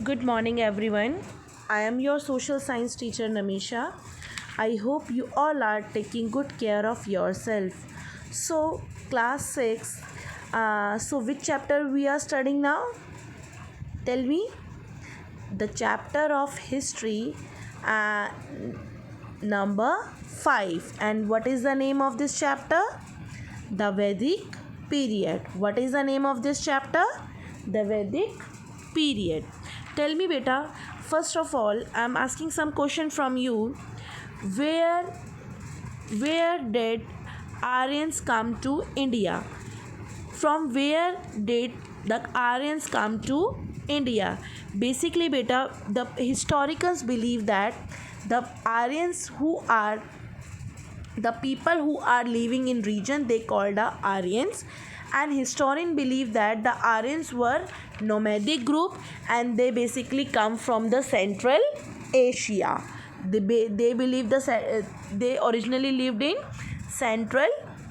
Good morning, everyone. I am your social science teacher Namisha. I hope you all are taking good care of yourself. So, class 6. Which chapter we are studying now? Tell me. The chapter of history, uh, number 5. And what is the name of this chapter? The Vedic period. What is the name of this chapter? The Vedic period. Tell me, beta. First of all, I am asking some question from you. Where did Aryans come to India? From where did the Aryans come to India? Basically, beta, the historians believe that the Aryans who are the people who are living in region, they called the Aryans, and historians believe that the Aryans were nomadic group and they basically come from the Central Asia. They believe they originally lived in Central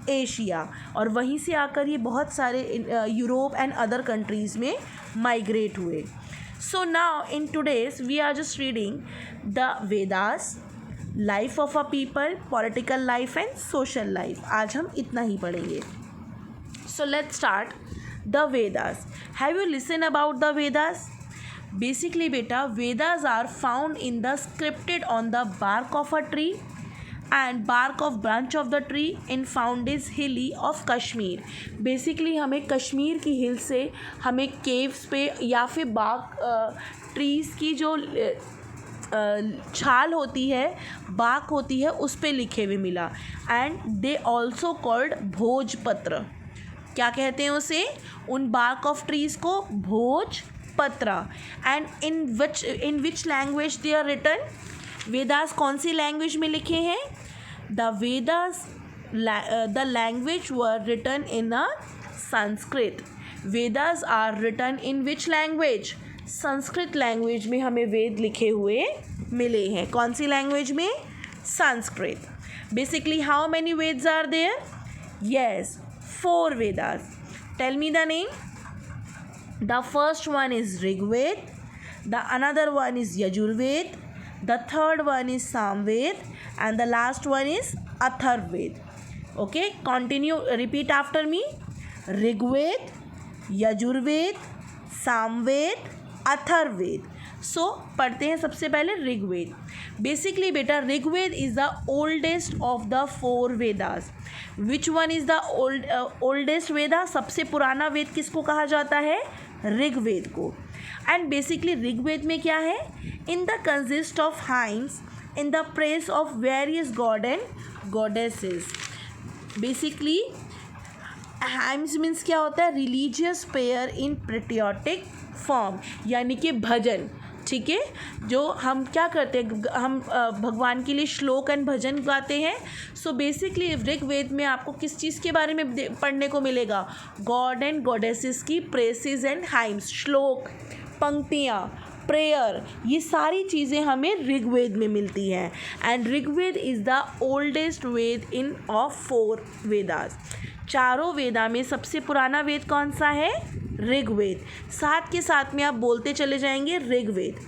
Asia और वहीं से आकर ये बहुत सारे Europe and other countries में migrate हुए. So now in today's we are just reading the Vedas, life of a people, political life and social life. आज हम इतना ही पढ़ेंगे. So let's start. The Vedas. Have you listen about the Vedas? Basically बेटा, Vedas are found in the scripted on the bark of a tree and bark of branch of the tree in found is हिली of Kashmir. Basically हमें कश्मीर की हिल से हमें caves पे या फिर बाग trees की जो छाल होती है, बाक होती है, उस पे लिखे हुए मिला. एंड दे ऑल्सो कॉल्ड भोजपत्र. क्या कहते हैं उसे? उन बार्क ऑफ ट्रीज़ को भोजपत्र. And in which language they are written? Vedas कौन सी लैंग्वेज में लिखे हैं? The Vedas, the language were written in a Sanskrit. Vedas are written in which language? Sanskrit language में हमें वेद लिखे हुए मिले हैं. कौन सी लैंग्वेज में? Sanskrit. Basically how many Vedas are there? Yes, 4 Vedas. Tell me the name. The first one is Rigveda, the another one is Yajurveda, the third one is Samved, and the last one is Atharved. Okay, continue, repeat after me. Rigved, Yajurved, Samved, Atharved. So पढ़ते हैं सबसे पहले Rigveda. Basically बेटा, Rigveda is the oldest of the 4 Vedas. Which one is the oldest Veda? सबसे पुराना वेद किसको कहा जाता है? ऋग्वेद को. एंड बेसिकली ऋग्वेद में क्या है? In the consist of hymns in the press of various God and goddesses. Basically hymns means क्या होता है? रिलीजियस प्रेयर इन पेट्रियोटिक फॉर्म, यानी कि भजन. ठीक है, जो हम क्या करते हैं, हम भगवान के लिए श्लोक एंड भजन गाते हैं. सो बेसिकली ऋग्वेद में आपको किस चीज़ के बारे में पढ़ने को मिलेगा? गॉड एंड गॉडेसेस की प्रेसेस एंड हाइम्स, श्लोक, पंक्तियाँ, प्रेयर, ये सारी चीज़ें हमें ऋग्वेद में मिलती हैं. And Rigveda is the oldest Veda in of 4 Vedas. चारों वेदा में सबसे पुराना वेद कौन सा है? ऋग्वेद. साथ के साथ में आप बोलते चले जाएंगे Rigveda.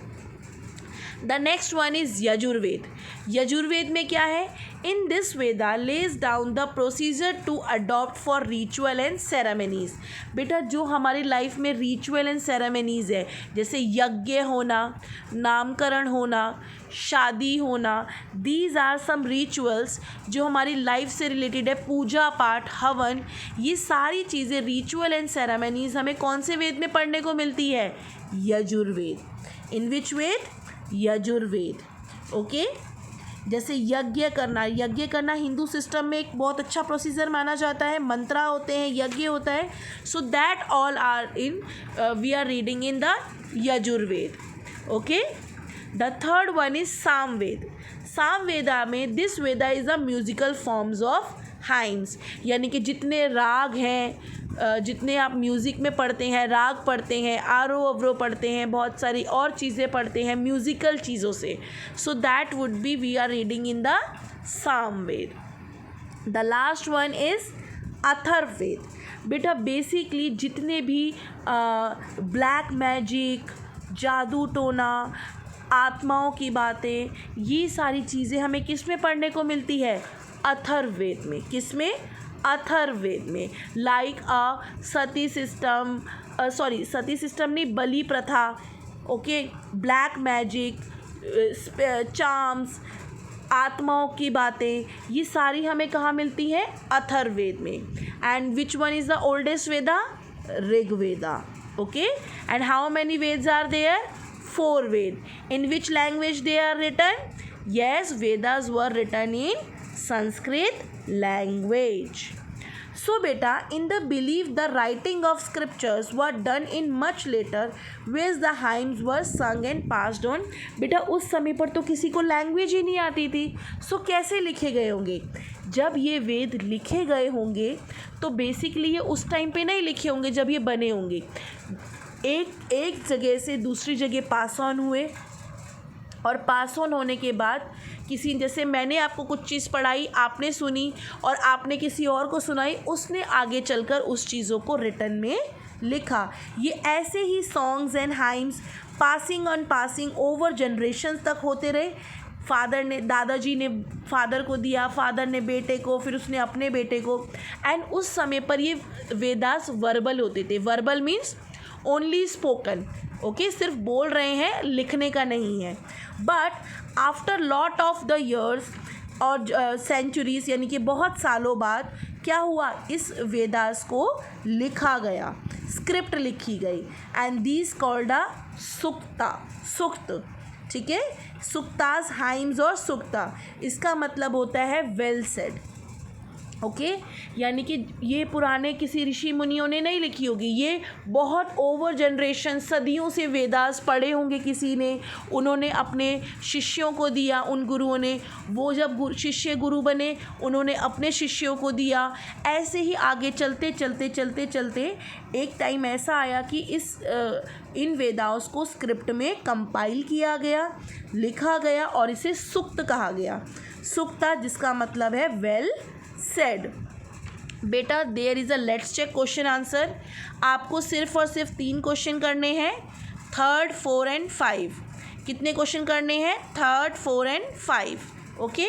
The next one is Yajurveda. Yajurveda में क्या है? In this Veda lays down the procedure to adopt for ritual and ceremonies. बेटा, जो हमारी लाइफ में रिचुअल एंड सेरेमनीज है, जैसे यज्ञ होना, नामकरण होना, शादी होना, दीज आर सम रिचुअल्स जो हमारी लाइफ से रिलेटेड है. पूजा पाठ, हवन, ये सारी चीज़ें रिचुअल एंड सेरेमनीज हमें कौन से वेद में पढ़ने को मिलती है? यजुर्वेद. इन विच वेद? यजुर्वेद. ओके. जैसे यज्ञ करना हिंदू सिस्टम में एक बहुत अच्छा प्रोसीजर माना जाता है. मंत्रा होते हैं, यज्ञ होता है. So that all are in, we are reading in the Yajurveda. Okay. The third one is Samaveda. Samaveda में this Veda is the musical forms of hymns, यानी कि जितने राग हैं, जितने आप म्यूज़िक में पढ़ते हैं, राग पढ़ते हैं, आरो अवरो पढ़ते हैं, बहुत सारी और चीज़ें पढ़ते हैं म्यूज़िकल चीज़ों से. So that would be we are reading in the Samaveda. The last one is Atharvaveda. बेटा, बेसिकली जितने भी ब्लैक मैजिक, जादू टोना, आत्माओं की बातें, ये सारी चीज़ें हमें किस में पढ़ने को मिलती है? अथर्ववेद में। किस में? अथर्ववेद में। लाइक सती सिस्टम, सती सिस्टम नहीं, बलि प्रथा, ओके, ब्लैक मैजिक, चार्म्स, आत्माओं की बातें, ये सारी हमें कहाँ मिलती हैं? अथर्ववेद में। And which one is the oldest Veda? Rigveda, okay. And how many Vedas are there? 4 Ved. In which language they are written? Yes, Vedas were written in Sanskrit language. So beta, in the belief the writing of scriptures were done in much later, whereas the hymns were sung and passed on. बेटा उस समय पर तो किसी को language ही नहीं आती थी, सो कैसे लिखे गए होंगे? जब ये वेद लिखे गए होंगे तो बेसिकली ये उस टाइम पे नहीं लिखे होंगे जब ये बने होंगे, एक जगह से दूसरी जगह पास ऑन हुए, और पास ऑन होने के बाद किसी, जैसे मैंने आपको कुछ चीज़ पढ़ाई, आपने सुनी और आपने किसी और को सुनाई, उसने आगे चलकर उस चीज़ों को रिटन में लिखा। ये ऐसे ही songs and hymns passing on passing over generations तक होते रहे। फादर ने, दादाजी ने फादर को दिया, फादर ने बेटे को, फिर उसने अपने बेटे को। एंड उस समय पर ये वेदास वर्बल होते थे। Verbal means only spoken, okay, सिर्फ बोल रहे हैं, लिखने का नहीं है। But after lot of the years और सेंचुरीज, यानी कि बहुत सालों बाद क्या हुआ? इस वेदास को लिखा गया, स्क्रिप्ट लिखी गई, एंड दीज कॉल्ड अ सुक्ता, सुक्त, ठीक है। सुक्तास, हाइम्स और सुक्ता, इसका मतलब होता है वेल सेड, ओके। यानी कि ये पुराने किसी ऋषि मुनियों ने नहीं लिखी होगी, ये बहुत ओवर जनरेशन, सदियों से वेदास पढ़े होंगे किसी ने, उन्होंने अपने शिष्यों को दिया, उन गुरुओं ने, वो जब शिष्य गुरु बने उन्होंने अपने शिष्यों को दिया। ऐसे ही आगे चलते चलते चलते चलते एक टाइम ऐसा आया कि इन वेदास को स्क्रिप्ट में कंपाइल किया गया, लिखा गया, और इसे सुक्त कहा गया। सुक्ता, जिसका मतलब है वेल सेड। बेटा there is a let's check question answer. आपको सिर्फ और सिर्फ 3 क्वेश्चन करने हैं, 3rd, 4 एंड 5। कितने क्वेश्चन करने हैं? 3rd, 4 and 5, okay.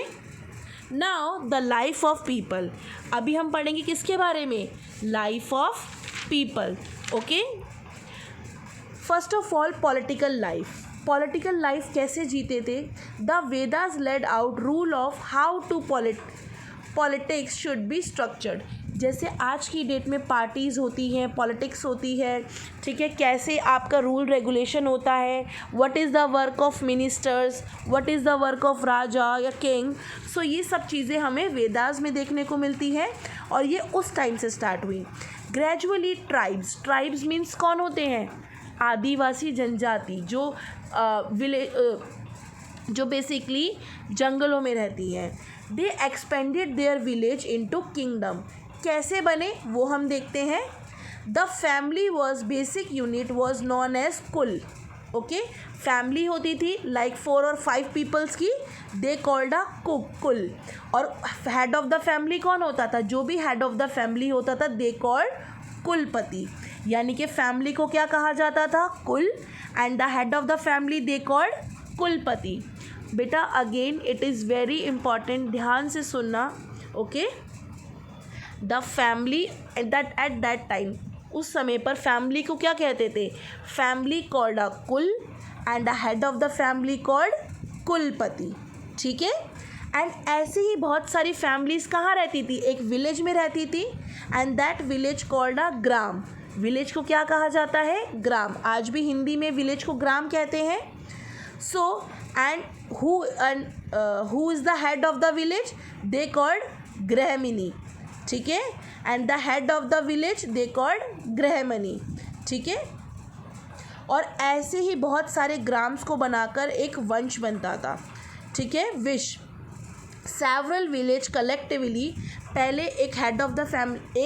Now the life of people. अभी हम पढ़ेंगे किसके बारे में? Life of people, okay. First of all political life. Political life कैसे जीते थे? The Vedas laid out rule of how to politics should be structured. जैसे आज की डेट में पार्टीज़ होती हैं, पॉलिटिक्स होती है, ठीक है, कैसे आपका रूल रेगुलेशन होता है, what is the work of ministers, what is the work of राजा या किंग। सो ये सब चीज़ें हमें वेदास में देखने को मिलती है, और ये उस टाइम से स्टार्ट हुई। ग्रेजुअली ट्राइब्स मीन्स कौन होते हैं? आदिवासी जनजाति, जो बेसिकली जंगलों में रहती हैं। They expanded their village into kingdom. कैसे बने वो हम देखते हैं। The family was basic unit was known as kul, okay. Family होती थी लाइक 4 और 5 पीपल्स की, दे कॉल्ड अ कुल। और हेड ऑफ द फैमिली कौन होता था? जो भी हेड ऑफ द फैमिली होता था, दे कॉल्ड कुलपति। यानी कि फैमिली को क्या कहा जाता था? कुल। And the head of the family they called कुलपति। बेटा again it is very important, ध्यान से सुनना, okay. The family at that time, उस समय पर फैमिली को क्या कहते थे? फैमिली कॉल्ड अ कुल and the head of the family called कुलपति, ठीक है। एंड ऐसे ही बहुत सारी फैमिलीज कहाँ रहती थी? एक विलेज में रहती थी, and that village called a gram. Village को क्या कहा जाता है? ग्राम। आज भी हिंदी में विलेज को ग्राम कहते हैं। So and who is the head of the village? They called gramani, ठीक है। And the head of the village they called gramani, ठीक है। और ऐसे ही बहुत सारे ग्राम्स को बनाकर एक वंश बनता था, ठीक है, विश। सेवरल विलेज कलेक्टिवली, पहले एक हेड ऑफ द फैमिली,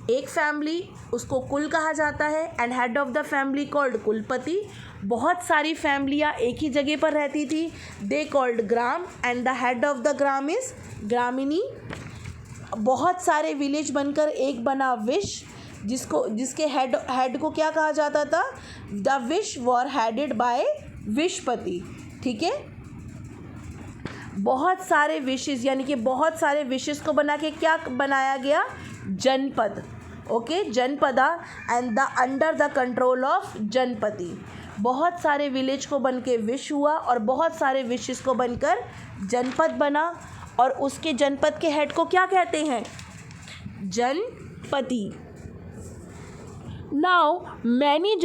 एक फैमिली उसको कुल कहा जाता है, and head of the family called कुलपति। बहुत सारी फैमिलियाँ एक ही जगह पर रहती थी, they called gram, and the head of the gram is ग्रामिनी। बहुत सारे विलेज बनकर एक बना विश, जिसके हेड को क्या कहा जाता था? The vish were headed by vishpati. ठीक है, बहुत सारे विशेस यानी कि बहुत सारे विशेस को बना के क्या बनाया गया? Janapad. Okay, janapada and the under the control of janapati. बहुत सारे विलेज को बन के विश हुआ और बहुत सारे विशेस को बनकर जनपद बना, और उसके जनपद के हेड को क्या कहते हैं? जनपति। नाउ मैनी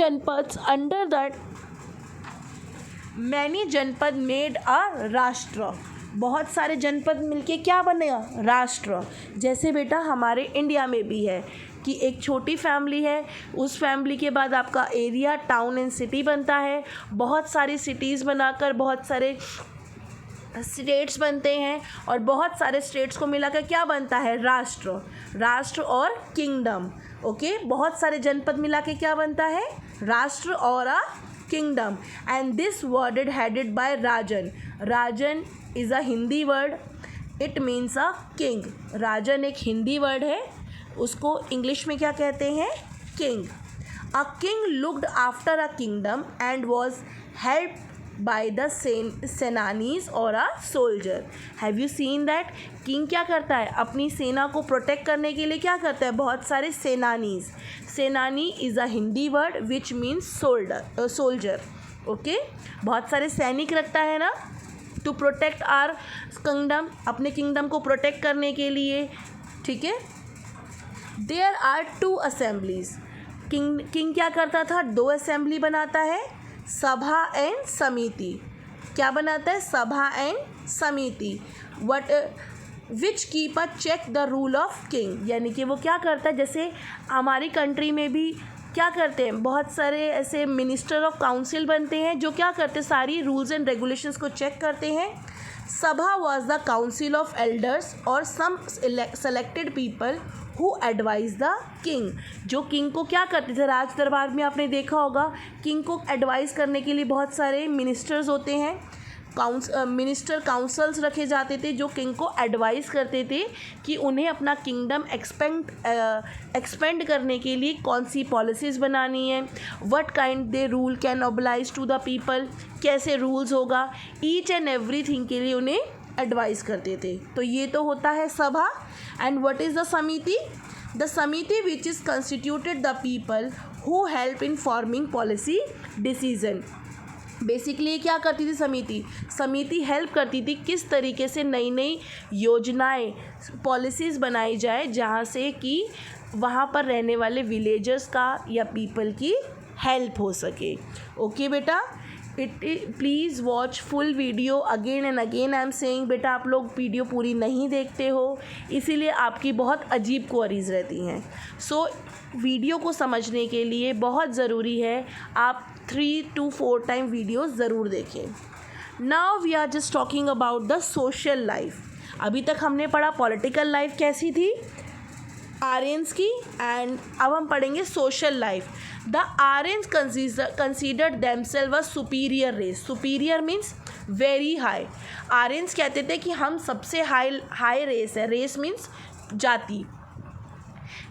जनपद मेड अ राष्ट्र। बहुत सारे जनपद मिलके क्या बनेगा? राष्ट्र। जैसे बेटा हमारे इंडिया में भी है कि एक छोटी फैमिली है, उस फैमिली के बाद आपका एरिया, टाउन एंड सिटी बनता है, बहुत सारी सिटीज़ बनाकर बहुत सारे स्टेट्स बनते हैं, और बहुत सारे स्टेट्स को मिलाकर क्या बनता है? राष्ट्र। राष्ट्र और किंगडम। ओके, बहुत सारे जनपद मिला के क्या बनता है? राष्ट्र और a kingdom. And this word is headed by Rajan. Rajan is a Hindi word, it means a king. Rajan एक हिंदी वर्ड है, उसको इंग्लिश में क्या कहते हैं? King. A king looked after a kingdom and was help by the senanis और a soldier. Have you seen that? King क्या करता है? अपनी सेना को प्रोटेक्ट करने के लिए क्या करता है? बहुत सारे सेनानीज। सेनानी is a Hindi word which means soldier. Okay, बहुत सारे सैनिक रखता है ना, टू प्रोटेक्ट आर किंगडम, अपने किंगडम को प्रोटेक्ट करने के लिए। ठीक है, देयर आर 2 असेंबलीज। किंग क्या करता था? 2 असेंबली बनाता है, सभा एंड समिति। क्या बनाता है? Sabha and Samiti. Which keep a check the rule of king, यानी कि वो क्या करता है? जैसे हमारी कंट्री में भी क्या करते हैं, बहुत सारे ऐसे मिनिस्टर ऑफ काउंसिल बनते हैं जो क्या करते हैं? सारी रूल्स एंड रेगुलेशंस को चेक करते हैं। Sabha was the council of elders और some selected people who advise the king. जो किंग को क्या करते थे? राज दरबार में आपने देखा होगा, किंग को एडवाइस करने के लिए बहुत सारे मिनिस्टर्स होते हैं, मिनिस्टर काउंसल्स रखे जाते थे जो किंग को एडवाइस करते थे कि उन्हें अपना किंगडम एक्सपेंड करने के लिए कौन सी पॉलिसीज़ बनानी है, what kind they rule can oblige to the people, कैसे रूल्स होगा, ईच एंड एवरीथिंग के लिए उन्हें एडवाइस करते थे। तो ये तो होता है Sabha. And what is the समिति? द समिति which is constituted the people who help in forming policy decision. Basically क्या करती थी समिति हेल्प करती थी किस तरीके से नई नई योजनाएं, पॉलिसीज़ बनाई जाए जहाँ से कि वहाँ पर रहने वाले विलेजर्स का या पीपल की हेल्प हो सके। ओके बेटा, please watch full video again and again. I am saying बेटा आप लोग वीडियो पूरी नहीं देखते हो, इसीलिए आपकी बहुत अजीब क्वेरीज रहती हैं। सो वीडियो को समझने के लिए बहुत ज़रूरी है आप 3 to 4 टाइम वीडियो ज़रूर देखें। Now we are just talking about the social life. अभी तक हमने पढ़ा पॉलिटिकल लाइफ कैसी थी, आर्यंस की, एंड अब हम पढ़ेंगे social life. The Aryans considered themselves a superior race. Superior means very high. Aryans कहते थे कि हम सबसे हाई रेस है। रेस मीन्स जाति।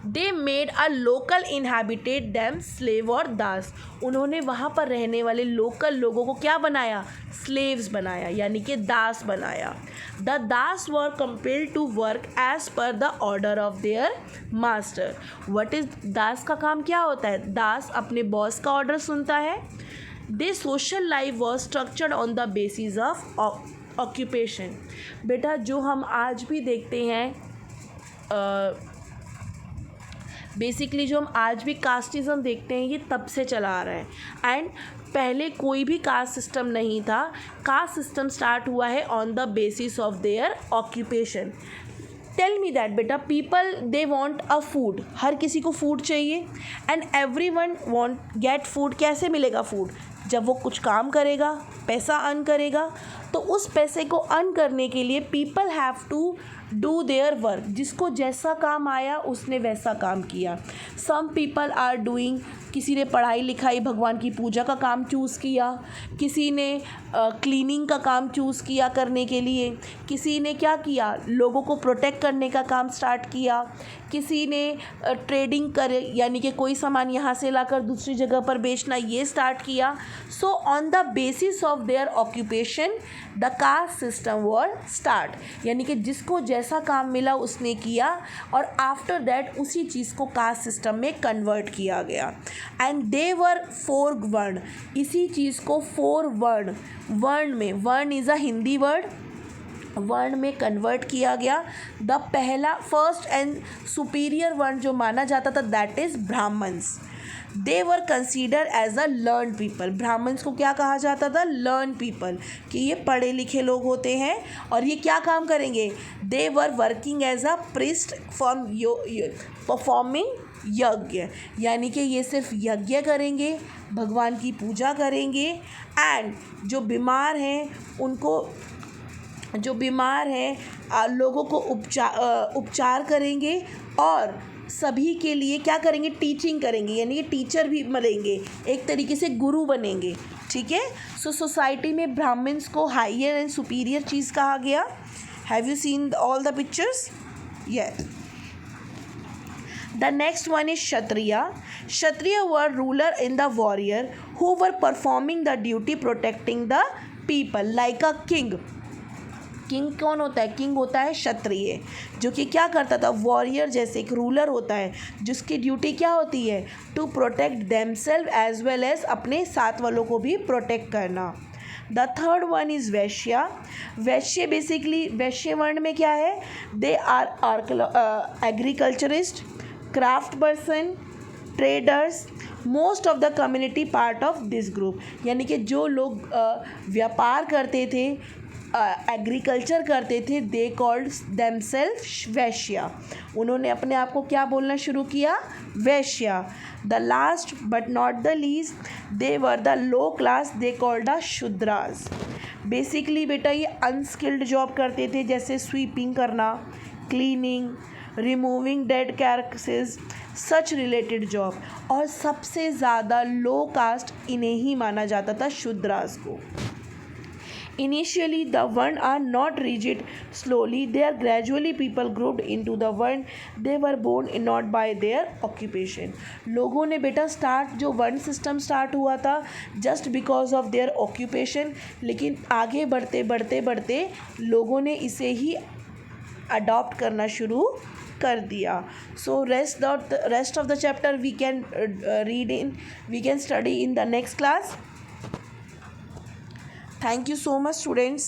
They made a local inhabited them slave और दास। उन्होंने वहाँ पर रहने वाले लोकल लोगों को क्या बनाया? स्लेव्स बनाया, यानी कि दास बनाया। The das were compelled to work as per the order of their master. What is das का काम क्या होता है? दास अपने बॉस का ऑर्डर सुनता है। The social life was structured on the basis of occupation. बेटा जो हम आज भी देखते हैं, बेसिकली जो हम आज भी कास्टिज़म देखते हैं ये तब से चला आ रहा है। एंड पहले कोई भी कास्ट सिस्टम नहीं था। कास्ट सिस्टम स्टार्ट हुआ है on the basis of their occupation. Tell me that बेटा, people they want a food, हर किसी को फूड चाहिए, and everyone want get food. कैसे मिलेगा फूड? जब वो कुछ काम करेगा, पैसा अर्न करेगा, तो उस पैसे को अर्न करने के लिए people have to do their work, जिसको जैसा काम आया उसने वैसा काम किया. सम पीपल आर डूइंग, किसी ने पढ़ाई लिखाई भगवान की पूजा का काम चूज़ किया, किसी ने क्लीनिंग का काम चूज़ किया करने के लिए, किसी ने क्या किया, लोगों को प्रोटेक्ट करने का काम स्टार्ट किया, किसी ने ट्रेडिंग करे यानी कि कोई सामान यहाँ से लाकर दूसरी जगह पर बेचना ये स्टार्ट किया. So on the basis of their occupation the caste system were start, यानी कि जिसको जैसा काम मिला उसने किया और आफ्टर दैट उसी चीज़ को कास्ट सिस्टम में कन्वर्ट किया गया. एंड दे वर 4 वर्ण, इसी चीज़ को 4 वर्ण में, वर्ण इज़ अ हिंदी वर्ड, वर्ण में कन्वर्ट किया गया. द पहला फर्स्ट एंड सुपीरियर वर्ण जो माना जाता था that is Brahmans. They were consider as a learn people, Brahmans को क्या कहा जाता था, लर्न पीपल, कि ये पढ़े लिखे लोग होते हैं और ये क्या काम करेंगे. They were working as a priest from performing yajna, यानी कि ये सिर्फ यज्ञ करेंगे, भगवान की पूजा करेंगे. एंड जो बीमार हैं लोगों को उपचार करेंगे और सभी के लिए क्या करेंगे, टीचिंग करेंगे, यानी कि टीचर भी बनेंगे, एक तरीके से गुरु बनेंगे. ठीक है. सो सोसाइटी में ब्राह्मण्स को हायर एंड सुपीरियर चीज़ कहा गया. Have you seen all the pictures? Yes. The next one is Kshatriya. Kshatriya were ruler in the warrior who were performing the duty protecting the people like a king. King कौन होता है, king होता है क्षत्रिय, जो कि क्या करता था, वॉरियर जैसे एक रूलर होता है जिसकी ड्यूटी क्या होती है, to protect themselves as well as अपने साथ वालों को भी प्रोटेक्ट करना. The third one is Vysya. Vysya basically वैश्य वर्ण में क्या है, they are agriculturist, craft person, traders, most of the community part of this group, यानी कि जो लोग व्यापार करते थे, एग्रीकल्चर करते थे, दे कॉल्ड देमसेल्फ वैश्य. उन्होंने अपने आप को क्या बोलना शुरू किया, वैश्य. The last but not the least they were the low class, they called the Shudras. Basically बेटा ये अनस्किल्ड जॉब करते थे, जैसे स्वीपिंग करना, क्लीनिंग, रिमूविंग डेड कैरेक्टर्स, सच रिलेटेड जॉब. और सबसे ज़्यादा लो कास्ट इन्हें ही माना जाता था, शूद्रास को. Initially, the Varn are not rigid. Slowly, they are gradually people grouped into the Varn. They were born not by their occupation. लोगों ने बेटा जो वर्ण सिस्टम स्टार्ट हुआ था just because of their occupation, लेकिन आगे बढ़ते लोगों ने इसे ही अडॉप्ट करना शुरू कर दिया. So rest of the chapter we can study in the next class. Thank you so much, students.